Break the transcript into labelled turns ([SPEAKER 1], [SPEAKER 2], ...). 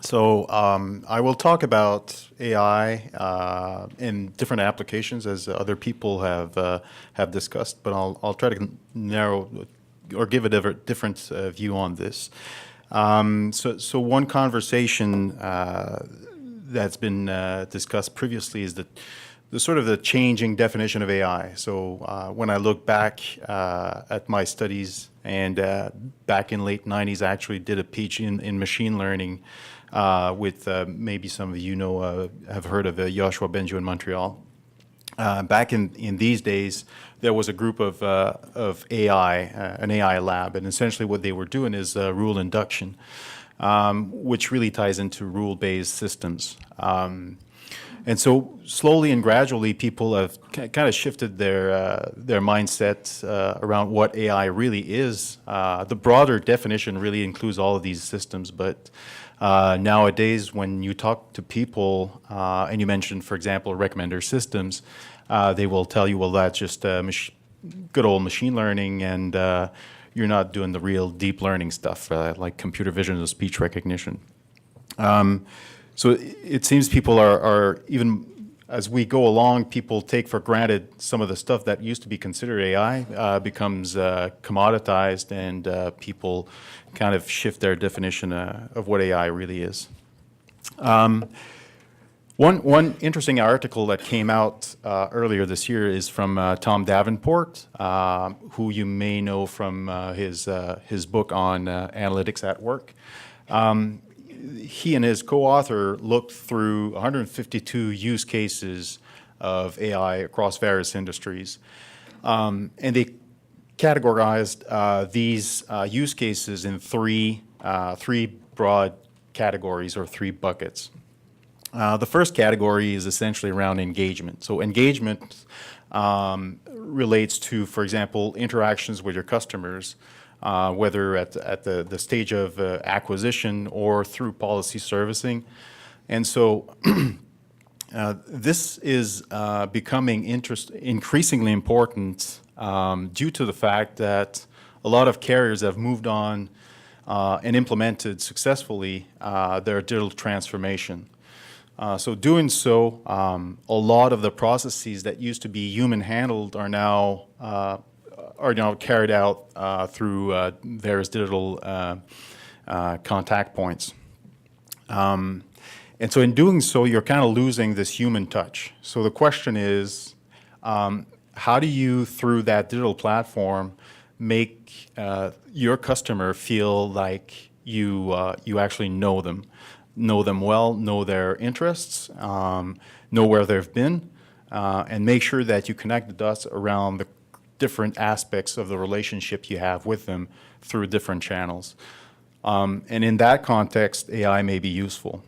[SPEAKER 1] I will talk about AI in different applications as other people have discussed, but I'll try to narrow or give a different view on this. So one conversation that's been discussed previously is that the sort of the changing definition of AI. So when I look back at my studies and back in late 90s, I actually did a PhD in machine learning with maybe some of you know have heard of Yoshua Benjo in Montreal. Back in these days, there was a group of AI, an AI lab, and essentially what they were doing is rule induction, which really ties into rule-based systems. And so slowly and gradually, people have kind of shifted their mindset around what AI really is. The broader definition really includes all of these systems, but nowadays, when you talk to people, and you mentioned, for example, recommender systems, they will tell you, well, that's just good old machine learning, and you're not doing the real deep learning stuff, like computer vision or speech recognition. So it seems people are even as we go along, people take for granted some of the stuff that used to be considered AI becomes commoditized, and people kind of shift their definition of what AI really is. One interesting article that came out earlier this year is from Tom Davenport, who you may know from his book on analytics at work. He and his co-author looked through 152 use cases of AI across various industries, and they categorized these use cases in three broad categories or three buckets. The first category is essentially around engagement. So engagement relates to, for example, interactions with your customers, whether at the stage of acquisition or through policy servicing. And so this is becoming increasingly important due to the fact that a lot of carriers have moved on and implemented successfully their digital transformation. So doing so, a lot of the processes that used to be human handled are now carried out through various digital contact points. And so in doing so, you're kind of losing this human touch. So the question is, how do you, through that digital platform, make your customer feel like you actually know them well, know their interests, know where they've been, and make sure that you connect the dots around the different aspects of the relationship you have with them through different channels. And in that context, AI may be useful.